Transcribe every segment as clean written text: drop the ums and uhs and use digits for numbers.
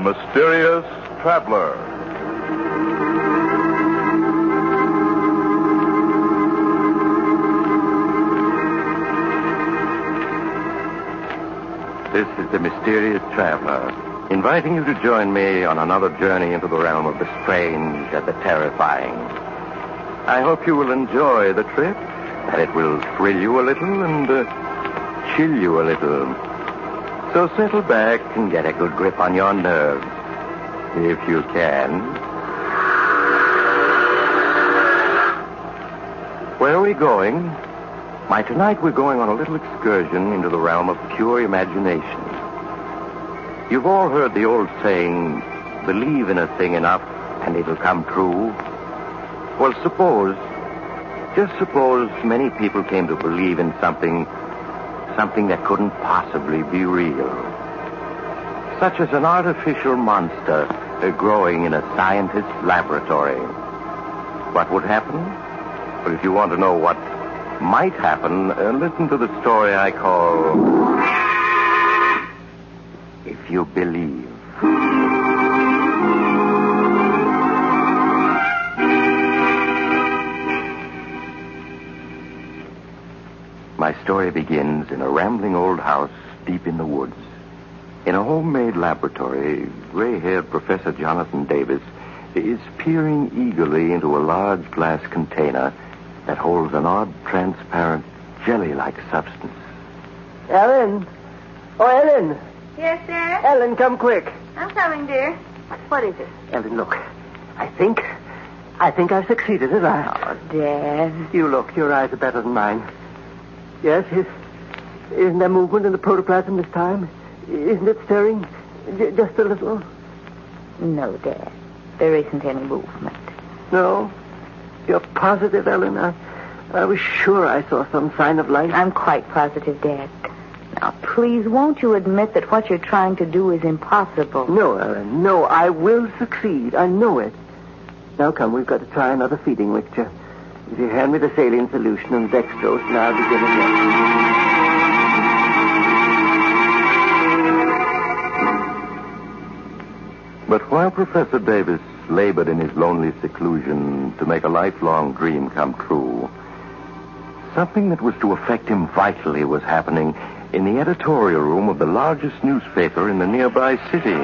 mysterious traveler. This is the Mysterious Traveler, inviting you to join me on another journey into the realm of the strange and the terrifying. I hope you will enjoy the trip, that it will thrill you a little and chill you a little. So settle back and get a good grip on your nerves, if you can. Where are we going? Why, tonight we're going on a little excursion into the realm of pure imagination. You've all heard the old saying, believe in a thing enough and it'll come true. Well, just suppose many people came to believe in something that couldn't possibly be real. Such as an artificial monster growing in a scientist's laboratory. What would happen? Well, if you want to know what might happen, listen to the story I call If You Believe. My story begins in a rambling old house deep in the woods. In a homemade laboratory, gray-haired Professor Jonathan Davis is peering eagerly into a large glass container that holds an odd, transparent, jelly-like substance. Ellen? Oh, Ellen. Yes, sir? Ellen, come quick. I'm coming, dear. What is it? Ellen, look. I think I've succeeded, have I? Oh, Dad. You look. Your eyes are better than mine. Yes, isn't there movement in the protoplasm this time? Isn't it stirring just a little? No, Dad. There isn't any movement. No? You're positive, Ellen? I was sure I saw some sign of life. I'm quite positive, Dad. Now, please, won't you admit that what you're trying to do is impossible? No, Ellen, no. I will succeed. I know it. Now, come, we've got to try another feeding mixture. If you hand me the saline solution and dextrose, and I'll begin again. But while Professor Davis labored in his lonely seclusion to make a lifelong dream come true, something that was to affect him vitally was happening in the editorial room of the largest newspaper in the nearby city.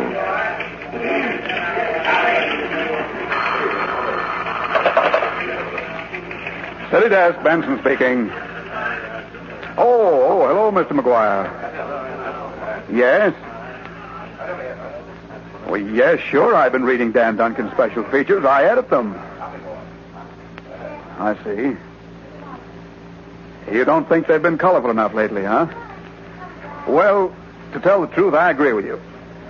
Steady desk, Benson speaking. Oh, hello, Mr. McGuire. Yes? Well, yes, sure. I've been reading Dan Duncan's special features. I edit them. I see. You don't think they've been colorful enough lately, huh? Well, to tell the truth, I agree with you.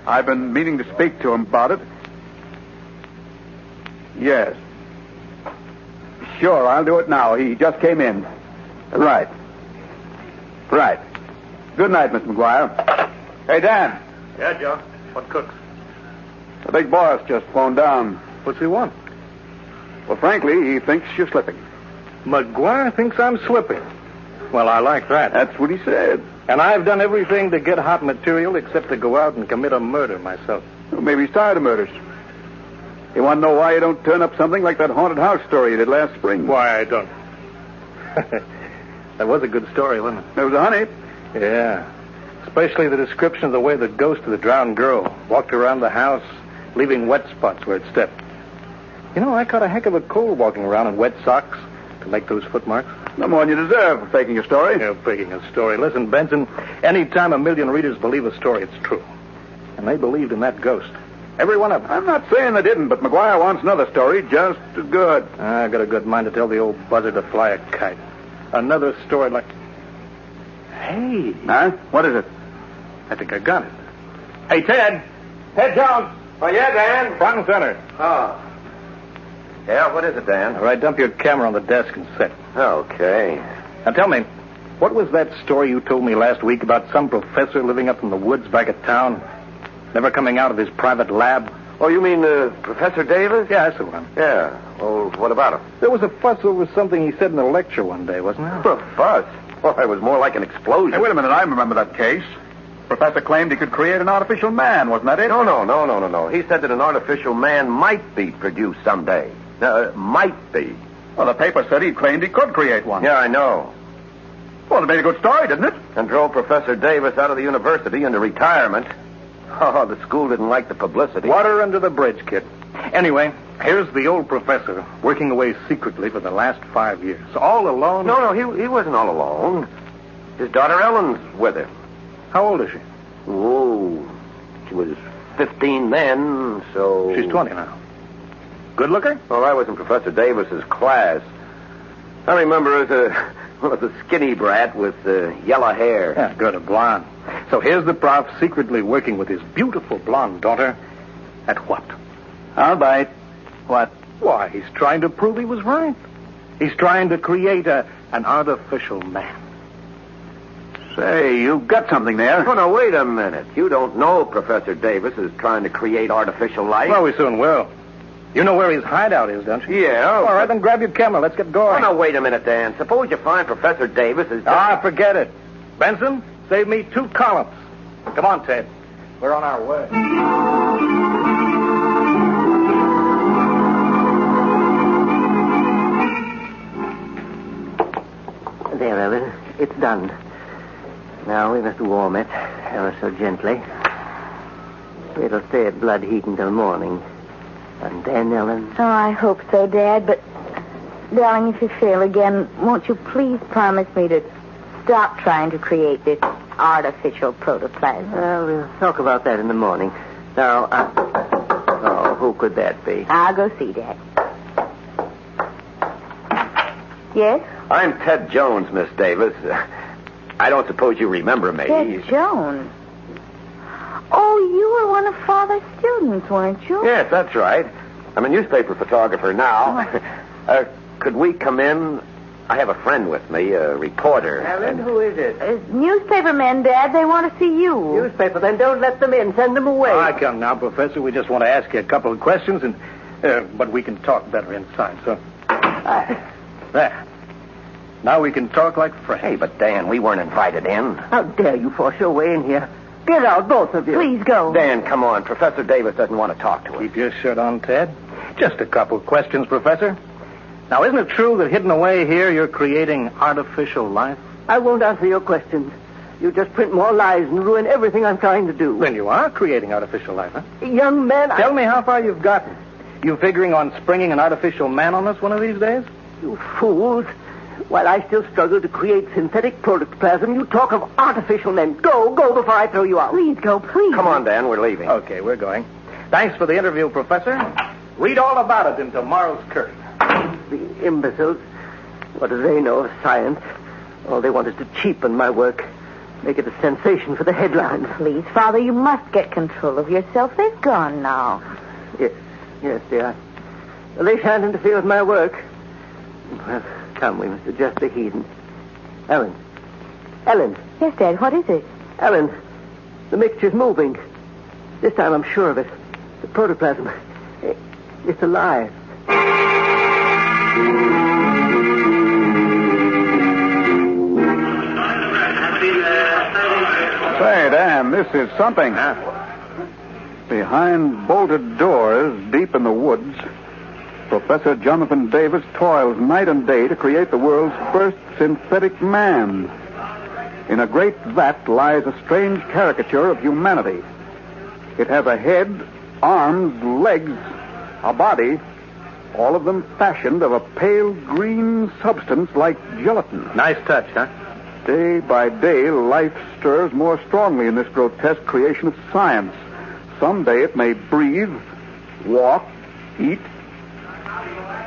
I've been meaning to speak to him about it. Yes. Sure, I'll do it now. He just came in. Right. Good night, Mr. McGuire. Hey, Dan. Yeah, Joe. What cooks? The big boss just phoned down. What's he want? Well, frankly, he thinks you're slipping. McGuire thinks I'm slipping. Well, I like that. That's what he said. And I've done everything to get hot material except to go out and commit a murder myself. Well, maybe he's tired of murders. You want to know why you don't turn up something like that haunted house story you did last spring? Why I don't. That was a good story, wasn't it? There was a honey. Yeah. Especially the description of the way the ghost of the drowned girl walked around the house, leaving wet spots where it stepped. You know, I caught a heck of a cold walking around in wet socks to make those footmarks. No more than you deserve for faking a story. You're faking a story. Listen, Benson, any time a million readers believe a story, it's true. And they believed in that ghost. Every one of them. I'm not saying they didn't, but McGuire wants another story just as good. I got a good mind to tell the old buzzard to fly a kite. Another story like... Hey. Huh? What is it? I think I got it. Hey, Ted. Ted Jones. Oh, yeah, Dan? Front and center. Oh. Yeah, what is it, Dan? All right, dump your camera on the desk and set. Okay. Now tell me, what was that story you told me last week about some professor living up in the woods back at town? Never coming out of his private lab? Oh, you mean Professor Davis? Yeah, that's the one. Yeah. Well, what about him? There was a fuss over something he said in the lecture one day, wasn't there? A fuss? Well, it was more like an explosion. Hey, wait a minute. I remember that case. Professor claimed he could create an artificial man, wasn't that it? No. He said that an artificial man might be produced someday. Might be. Well, the paper said he claimed he could create one. Yeah, I know. Well, it made a good story, didn't it? And drove Professor Davis out of the university into retirement. Oh, the school didn't like the publicity. Water under the bridge, kid. Anyway, here's the old professor working away secretly for the last 5 years. All alone? No, he wasn't all alone. His daughter Ellen's with him. How old is she? Oh, she was 15 then, so... She's 20 now. Good looker? Well, I was in Professor Davis's class. I remember her as a skinny brat with yellow hair. Yeah, good, a blonde. So here's the prof secretly working with his beautiful blonde daughter at what? I'll bite. What? Why, he's trying to prove he was right. He's trying to create an artificial man. Say, you've got something there. Oh, no, wait a minute. You don't know Professor Davis is trying to create artificial life? Well, we soon will. You know where his hideout is, don't you? Yeah. All right, then grab your camera. Let's get Oh, going. no, wait a minute, Dan. Suppose you find Professor Davis is... Forget it. Benson, save me 2 columns. Come on, Ted. We're on our way. There, Ellen. It's done. Now we must warm it ever so gently. It'll stay at blood heat until morning. And then, Ellen... Oh, I hope so, Dad, but... Darling, if you fail again, won't you please promise me to stop trying to create this artificial protoplasm? Well, we'll talk about that in the morning. Now, who could that be? I'll go see, Dad. Yes? I'm Ted Jones, Miss Davis. I don't suppose you remember me. Ted Jones. Oh, you were one of Father's students, weren't you? Yes, that's right. I'm a newspaper photographer now. Could we come in? I have a friend with me, a reporter. Ellen, who is it? Newspaper men, Dad. They want to see you. Newspaper, then don't let them in. Send them away. I come now, Professor. We just want to ask you a couple of questions, but we can talk better inside, so... There. Now we can talk like friends. Hey, but Dan, we weren't invited in. How dare you force your way in here? Get out, both of you. Please go. Dan, come on. Professor Davis doesn't want to talk to us. Keep your shirt on, Ted. Just a couple of questions, Professor. Now, isn't it true that hidden away here you're creating artificial life? I won't answer your questions. You just print more lies and ruin everything I'm trying to do. Then you are creating artificial life, huh? Young man, Tell me how far you've gotten. You figuring on springing an artificial man on us one of these days? You fools. While I still struggle to create synthetic protoplasm, you talk of artificial men. Go before I throw you out. Please go, please. Come on, Dan, we're leaving. Okay, we're going. Thanks for the interview, Professor. Read all about it in tomorrow's Curtain. The imbeciles. What do they know of science? All they want is to cheapen my work. Make it a sensation for the headlines. Please, Father, you must get control of yourself. They've gone now. Yes, dear. Well, they shan't interfere with my work. Well, come, we must adjust the heat. Ellen. Yes, Dad, what is it? Ellen, the mixture's moving. This time I'm sure of it. The protoplasm, it's alive. Say, Dan, this is something. Behind bolted doors, deep in the woods, Professor Jonathan Davis toils night and day to create the world's first synthetic man. In a great vat lies a strange caricature of humanity. It has a head, arms, legs, a body, all of them fashioned of a pale green substance like gelatin. Nice touch, huh? Day by day, life stirs more strongly in this grotesque creation of science. Someday it may breathe, walk, eat.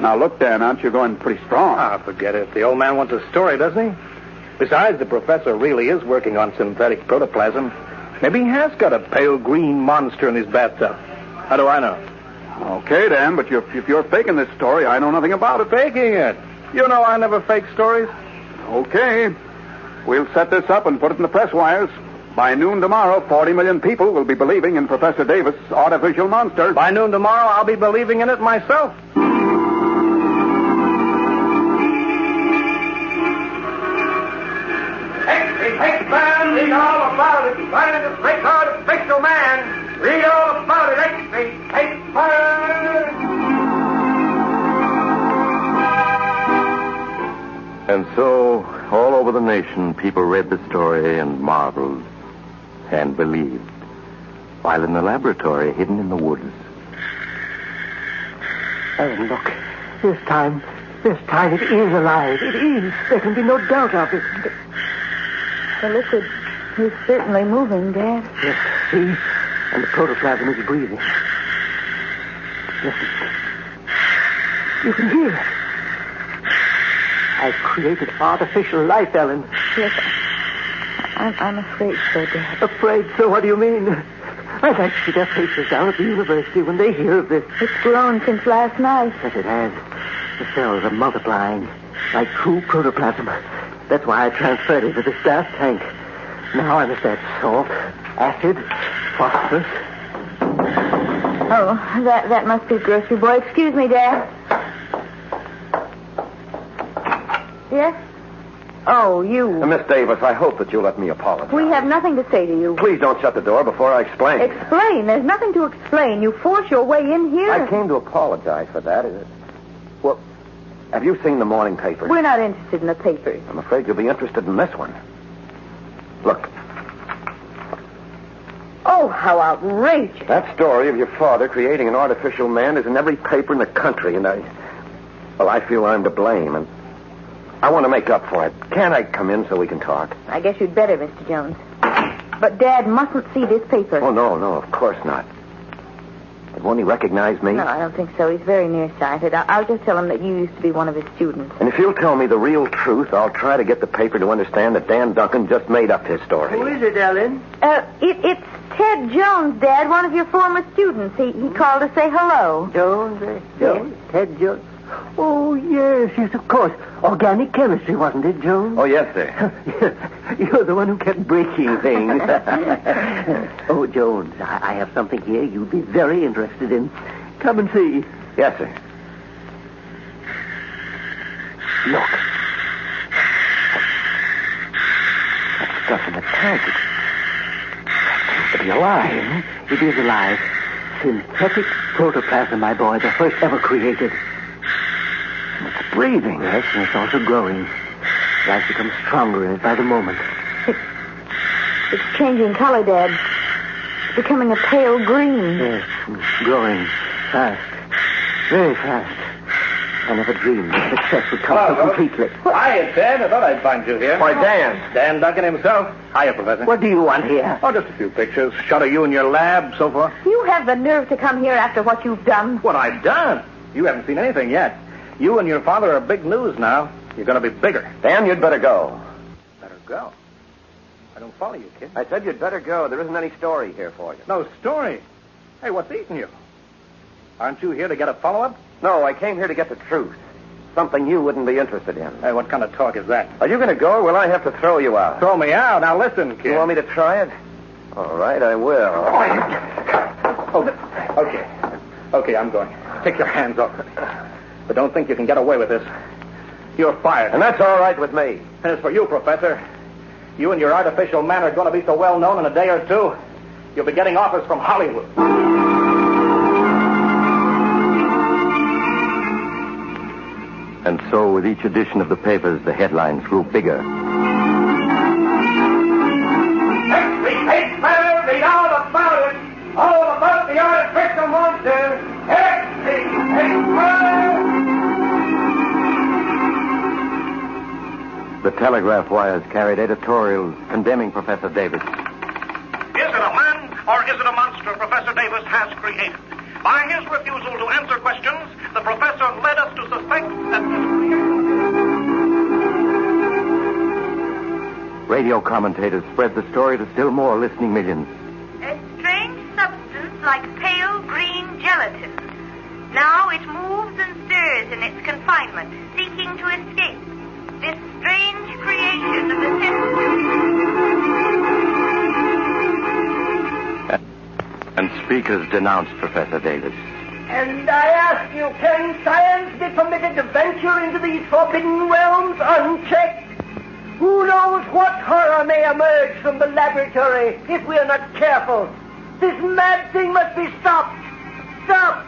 Now, look, Dan, aren't you going pretty strong? Forget it. The old man wants a story, doesn't he? Besides, the professor really is working on synthetic protoplasm. Maybe he has got a pale green monster in his bathtub. How do I know? Okay, Dan, but if you're faking this story, I know nothing about it. Faking it? You know I never fake stories. Okay. We'll set this up and put it in the press wires. By noon tomorrow, 40 million people will be believing in Professor Davis' artificial monster. By noon tomorrow, I'll be believing in it myself. Expats, all about it. Finding the great artificial man. Read all about it. Expats. And so, all over the nation, people read the story and marveled and believed, while in the laboratory, hidden in the woods. Ellen, look. This time it is alive. It is. There can be no doubt of it. The liquid is certainly moving, Dad. Yes, see? And the protoplasm is breathing. Listen. You can hear it. I've created artificial life, Ellen. Yes, I'm afraid so, Dad. Afraid? So what do you mean? I'd like to see their faces down at the university when they hear of this. It's grown since last night. Yes, it has. The cells are multiplying like true protoplasm. That's why I transferred it to this gas tank. Now I must add salt, acid, phosphorus. Oh, that must be grocery boy. Excuse me, Dad. Yes? Oh, you. Miss Davis, I hope that you'll let me apologize. We have nothing to say to you. Please don't shut the door before I explain. Explain? There's nothing to explain. You force your way in here. I came to apologize for that. Well, have you seen the morning papers? We're not interested in the papers. I'm afraid you'll be interested in this one. Look. Oh, how outrageous. That story of your father creating an artificial man is in every paper in the country, and I feel I'm to blame, and I want to make up for it. Can't I come in so we can talk? I guess you'd better, Mr. Jones. But Dad mustn't see this paper. Oh, no, of course not. But won't he recognize me? No, I don't think so. He's very nearsighted. I'll just tell him that you used to be one of his students. And if you'll tell me the real truth, I'll try to get the paper to understand that Dan Duncan just made up his story. Who is it, Ellen? It's Ted Jones, Dad, one of your former students. He called to say hello. Jones? Jones? Yes. Ted Jones? Oh, yes, of course. Organic chemistry, wasn't it, Jones? Oh, yes, sir. You're the one who kept breaking things. Oh, Jones, I have something here you'd be very interested in. Come and see. Yes, sir. Look. That stuff in the tank. It seems to be alive. It is alive. Synthetic protoplasm, my boy, the first ever created. It's breathing. Yes, and it's also growing. Life becomes stronger in it by the moment. It's changing color, Dad. It's becoming a pale green. Yes, growing fast. Very fast. I never dreamed that success would come so completely. Hiya, Ted. I thought I'd find you here. Why, Dan. Dan Duncan himself. Hiya, Professor. What do you want here? Oh, just a few pictures. Shot of you in your lab, so forth. You have the nerve to come here after what you've done. What I've done? You haven't seen anything yet. You and your father are big news now. You're going to be bigger. Dan, you'd better go. Better go. I don't follow you, kid. I said you'd better go. There isn't any story here for you. No story? Hey, what's eating you? Aren't you here to get a follow-up? No, I came here to get the truth. Something you wouldn't be interested in. Hey, what kind of talk is that? Are you going to go, or will I have to throw you out? Throw me out? Now listen, kid. You want me to try it? All right, I will. Okay, I'm going. Take your hands off me. But don't think you can get away with this. You're fired. And that's all right with me. And as for you, Professor, you and your artificial man are going to be so well known in a day or two, you'll be getting offers from Hollywood. And so, with each edition of the papers, the headlines grew bigger. Expats, read all about it. All about the artificial monster. The telegraph wires carried editorials condemning Professor Davis. Is it a man or is it a monster Professor Davis has created? By his refusal to answer questions, the professor led us to suspect that Radio commentators spread the story to still more listening millions. A strange substance like pale green gelatin. Now it moves and stirs in its confinement, seeking to escape. This strange creation of the And speakers denounced Professor Davis. And I ask you, can science be permitted to venture into these forbidden realms unchecked? Who knows knows what horror may emerge from the laboratory if we are not careful. This mad thing must be stopped. Stop!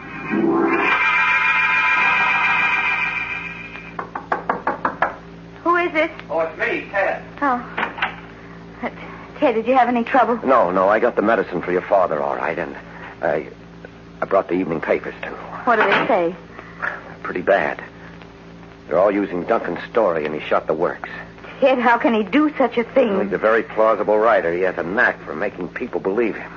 Who is this? Oh, it's me, Ted. Oh. Ted, did you have any trouble? No, I got the medicine for your father, all right, and I brought the evening papers, too. What do they say? Pretty bad. They're all using Duncan's story, and he shot the works. Ted, how can he do such a thing? He's a very plausible writer. He has a knack for making people believe him.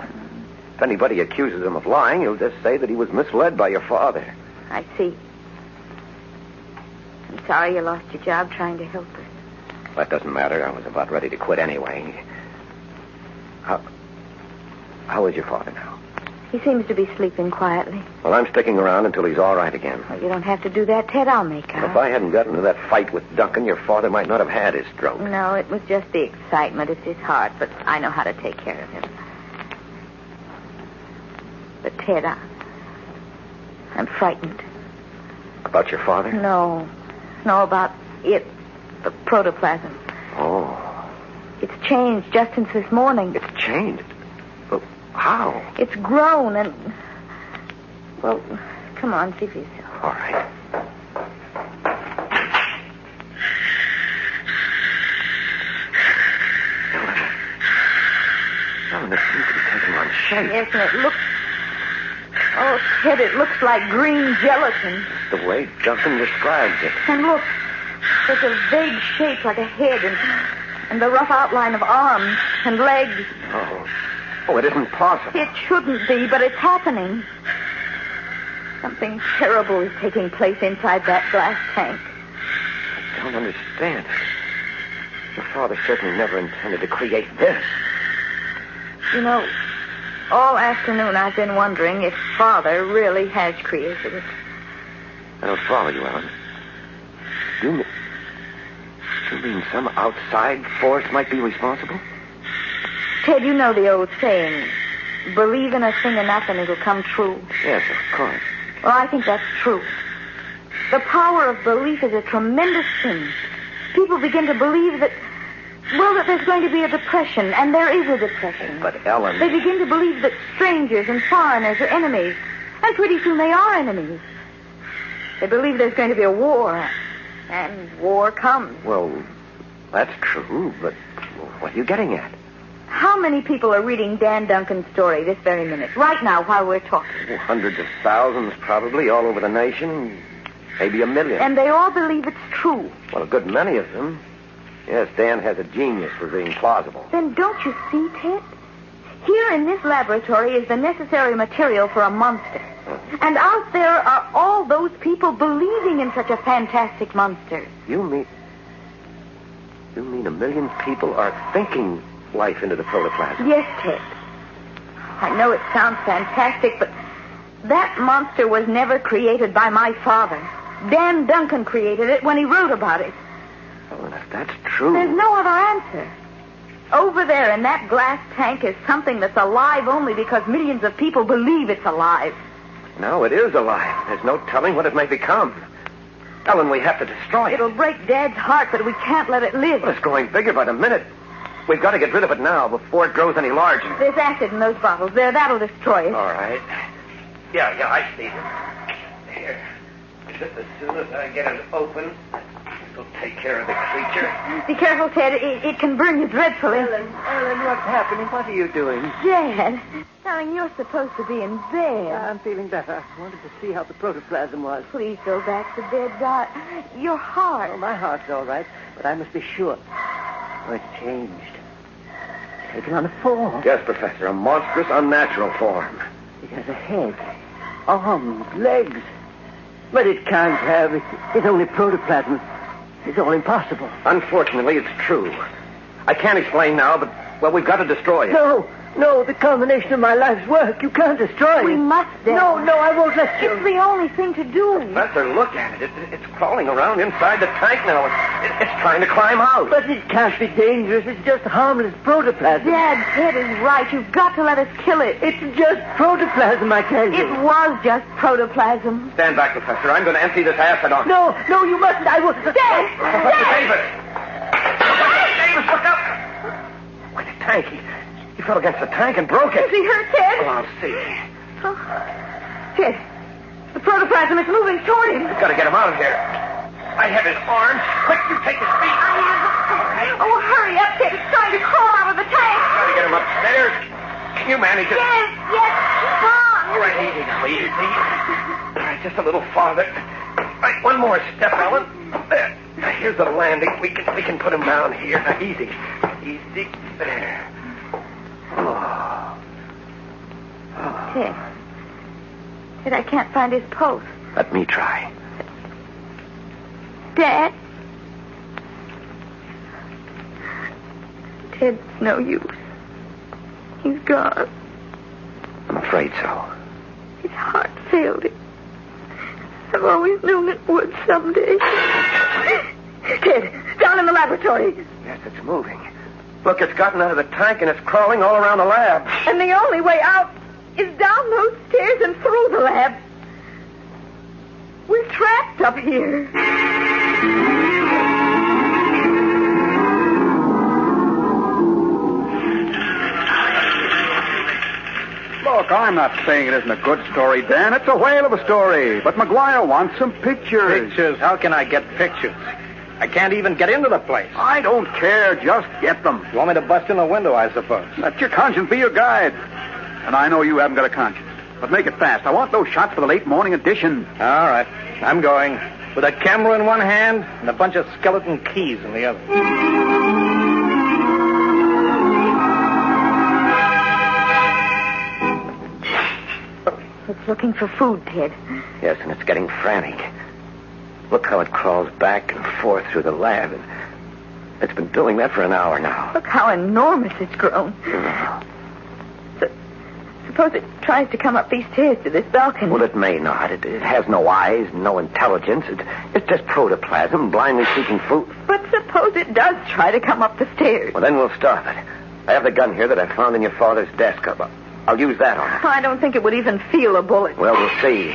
If anybody accuses him of lying, he'll just say that he was misled by your father. I see. I'm sorry you lost your job trying to help us. That doesn't matter. I was about ready to quit anyway. How is your father now? He seems to be sleeping quietly. Well, I'm sticking around until he's all right again. Well, you don't have to do that, Ted. I'll make out. If I hadn't gotten into that fight with Duncan, your father might not have had his stroke. No, it was just the excitement. It's his heart, but I know how to take care of him. But, Ted, I'm frightened. About your father? No, about it, the protoplasm. Oh. It's changed just since this morning. It's changed? Well, how? It's grown and... Well, come on, see for yourself. All right. Ellen, it seems to be taking on shape. Yes, and it looks... Oh, Ted, it looks like green gelatin. The way Duncan describes it. And look, there's a vague shape like a head and the rough outline of arms and legs. Oh, it isn't possible. It shouldn't be, but it's happening. Something terrible is taking place inside that glass tank. I don't understand it. Your father certainly never intended to create this. You know, all afternoon I've been wondering if Father really has created it. I don't follow you, Ellen. You mean some outside force might be responsible? Ted, you know the old saying, believe in a thing enough and it'll come true. Yes, of course. Well, I think that's true. The power of belief is a tremendous thing. People begin to believe that there's going to be a depression, and there is a depression. But, Ellen... They begin to believe that strangers and foreigners are enemies, and pretty soon they are enemies. They believe there's going to be a war, and war comes. Well, that's true, but what are you getting at? How many people are reading Dan Duncan's story this very minute, right now, while we're talking? Hundreds of thousands, probably, all over the nation. Maybe 1 million. And they all believe it's true. Well, a good many of them. Yes, Dan has a genius for being plausible. Then don't you see, Ted? Here in this laboratory is the necessary material for a monster. And out there are all those people believing in such a fantastic monster. You mean 1 million people are thinking life into the protoplasm? Yes, Ted. I know it sounds fantastic, but that monster was never created by my father. Dan Duncan created it when he wrote about it. Oh, and if that's true... There's no other answer. Over there in that glass tank is something that's alive only because millions of people believe it's alive. Now it is alive. There's no telling what it may become. Ellen, we have to destroy it. It'll break Dad's heart, but we can't let it live. Well, it's growing bigger by the minute. We've got to get rid of it now before it grows any larger. There's acid in those bottles. There, that'll destroy it. All right. Yeah, I see it. Here. Just as soon as I get it open, it'll take care of the creature. Be careful, Ted. It can burn you dreadfully. Ellen, what's happening? What are you doing? Dad, darling, you're supposed to be in bed. I'm feeling better. I wanted to see how the protoplasm was. Please go back to bed, Dot. Your heart. Oh, my heart's all right, but I must be sure. Oh, it's changed. It's taken on a form. Yes, Professor, a monstrous, unnatural form. It has a head, arms, legs. But it can't have. It's only protoplasm. It's all impossible. Unfortunately, it's true. I can't explain now, but, well, we've got to destroy it. No, the culmination of my life's work. You can't destroy it. We must, Dad. No, I won't let you. It's the only thing to do. Professor, look at it. It's crawling around inside the tank now. It's trying to climb out. But it can't be dangerous. It's just harmless protoplasm. Dad, Ted is right. You've got to let us kill it. It's just protoplasm, I tell you. It was just protoplasm. Stand back, Professor. I'm going to empty this acid on it. No, you mustn't. I will. Dad! Professor Davis! Professor Davis, look fell against the tank and broke it. Is he hurt, Ted? Oh, I'll see. Oh. Ted, the protoplasm is moving toward him. I've got to get him out of here. I have his arms. Quick, you take his feet. Oh, hurry up, Ted. It's trying to crawl out of the tank. Got to get him upstairs. Can you manage it? Yes, keep on. All right, easy now, easy. All right, just a little farther. All right, one more step, Ellen. There. Now, here's the landing. We can put him down here. Now, easy. Easy. There. Oh. Ted, I can't find his pulse. Let me try. Dad? Ted's no use. He's gone. I'm afraid so. His heart failed him. I've always known it would someday. Ted, down in the laboratory. Yes, it's moving. Look, it's gotten out of the tank and it's crawling all around the lab. And the only way out is down those stairs and through the lab. We're trapped up here. Look, I'm not saying it isn't a good story, Dan. It's a whale of a story. But McGuire wants some pictures. Pictures? How can I get pictures? I can't even get into the place. I don't care. Just get them. You want me to bust in the window, I suppose? Let your conscience be your guide. And I know you haven't got a conscience. But make it fast. I want those shots for the late morning edition. All right. I'm going. With a camera in one hand and a bunch of skeleton keys in the other. It's looking for food, Ted. Yes, and it's getting frantic. Look how it crawls back and forth through the lab. It's been doing that for an hour now. Look how enormous it's grown. Suppose it tries to come up these stairs to this balcony. Well, it may not. It has no eyes, no intelligence. It's just protoplasm, blindly seeking food. But suppose it does try to come up the stairs. Well, then we'll stop it. I have the gun here that I found in your father's desk. I'll use that on it. I don't think it would even feel a bullet. Well, we'll see.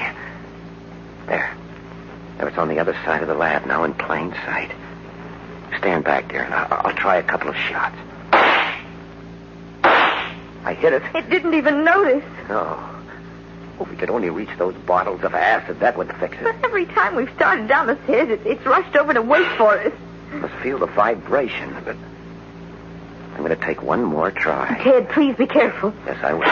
There, it's on the other side of the lab now in plain sight. Stand back there, and I'll try a couple of shots. I hit it. It didn't even notice. No. If we could only reach those bottles of acid, that would fix it. But every time we've started down the stairs, it's rushed over to wait for us. I must feel the vibration, but I'm going to take one more try. Ted, please be careful. Yes, I will.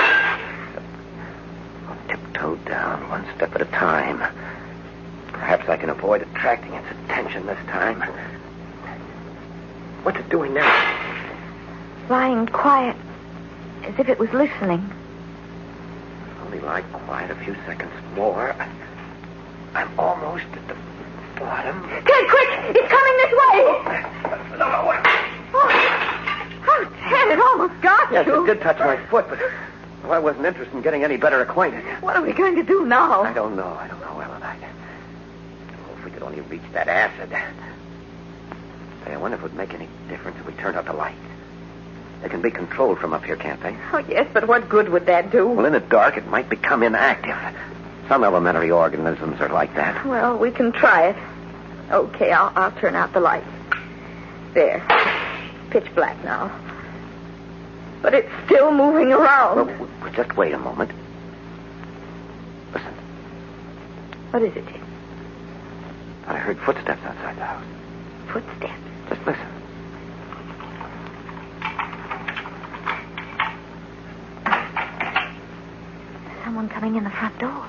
I'll tiptoe down one step at a time. Perhaps I can avoid attracting its attention this time. What's it doing now? Lying quiet, as if it was listening. Only lie quiet a few seconds more. I'm almost at the bottom. Ted, quick! It's coming this way! No. Oh, Ted, it almost got Yes, you. it did touch my foot, but I wasn't interested in getting any better acquainted. What are we going to do now? I don't know, Ellen. If we could only reach that acid. Hey, I wonder if it would make any difference if we turned out the lights. They can be controlled from up here, can't they? Oh, yes, but what good would that do? Well, in the dark, it might become inactive. Some elementary organisms are like that. Well, we can try it. Okay, I'll turn out the lights. There. Pitch black now. But it's still moving around. Well, just wait a moment. Listen. What is it, Ted? I heard footsteps outside the house. Footsteps? Just listen. Someone coming in the front door.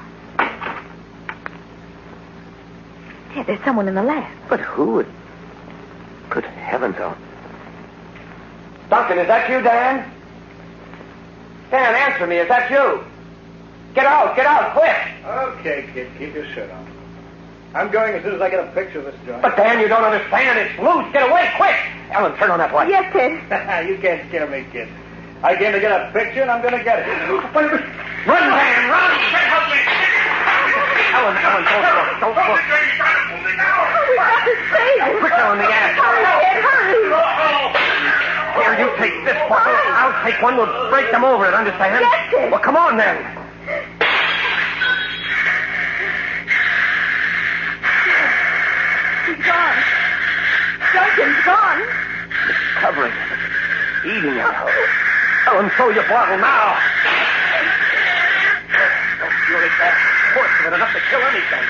Ted, there's someone in the lab. But who would... Good heavens, Duncan, is that you, Dan? Dan, answer me. Is that you? Get out, quick! Okay, kid, keep your shirt on. I'm going as soon as I get a picture of this joint. But, Dan, you don't understand. It's loose. Get away, quick! Ellen, turn on that light. Yes, Ted. You can't scare me, kid. I came to get a picture, and I'm going to get it. Run, Dan, run! Help me! Ellen, don't look. Oh, we got to save him. Quicker on the ass. Hurry, Ted, hurry. Here, you take this one. I'll take one. We'll break them over it, understand? Yes, Ted. Well, come on, then. He's gone. Duncan's gone. It's covering him. It's eating him. Oh, Ellen, throw your bottle now. Don't fury that horse with enough to kill anything.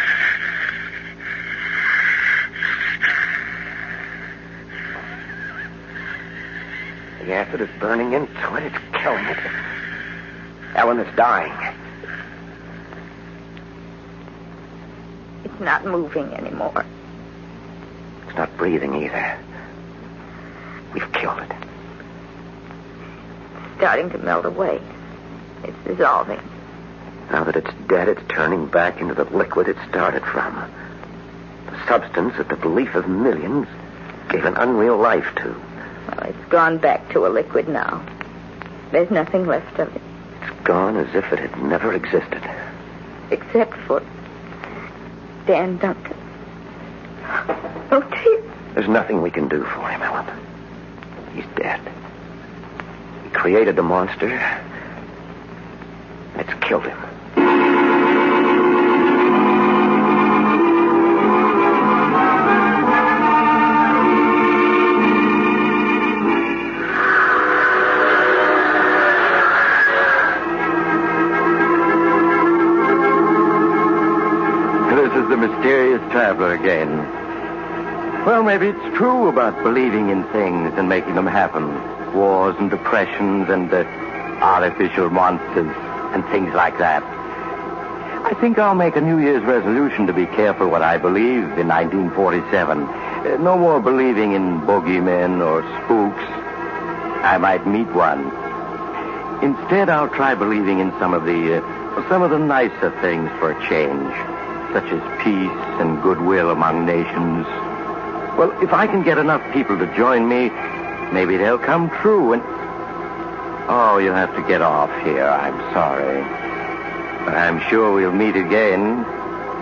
The acid is burning into it. It's killing it. Ellen is dying. It's not moving anymore. It's not breathing either. We've killed it. It's starting to melt away. It's dissolving. Now that it's dead, it's turning back into the liquid it started from. The substance that the belief of millions gave an unreal life to. Well, it's gone back to a liquid now. There's nothing left of it. It's gone as if it had never existed. Except for Dan Duncan. Oh, dear. There's nothing we can do for him, Ellen. He's dead. We created the monster. It's killed him. This is the mysterious traveler again. Well, maybe it's true about believing in things and making them happen. Wars and depressions and artificial monsters and things like that. I think I'll make a New Year's resolution to be careful what I believe in 1947. No more believing in bogeymen or spooks. I might meet one. Instead, I'll try believing in some of the nicer things for a change, such as peace and goodwill among nations. Well, if I can get enough people to join me, maybe they'll come true and... Oh, you'll have to get off here. I'm sorry. But I'm sure we'll meet again.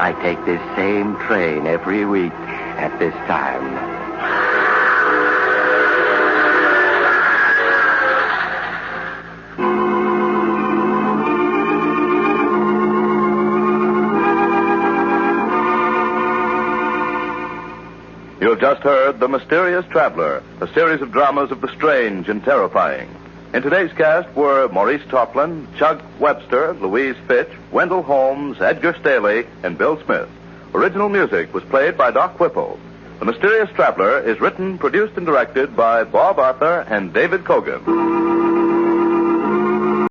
I take this same train every week at this time. You've just heard The Mysterious Traveler, a series of dramas of the strange and terrifying. In today's cast were Maurice Toplin, Chuck Webster, Louise Fitch, Wendell Holmes, Edgar Staley, and Bill Smith. Original music was played by Doc Whipple. The Mysterious Traveler is written, produced, and directed by Bob Arthur and David Kogan.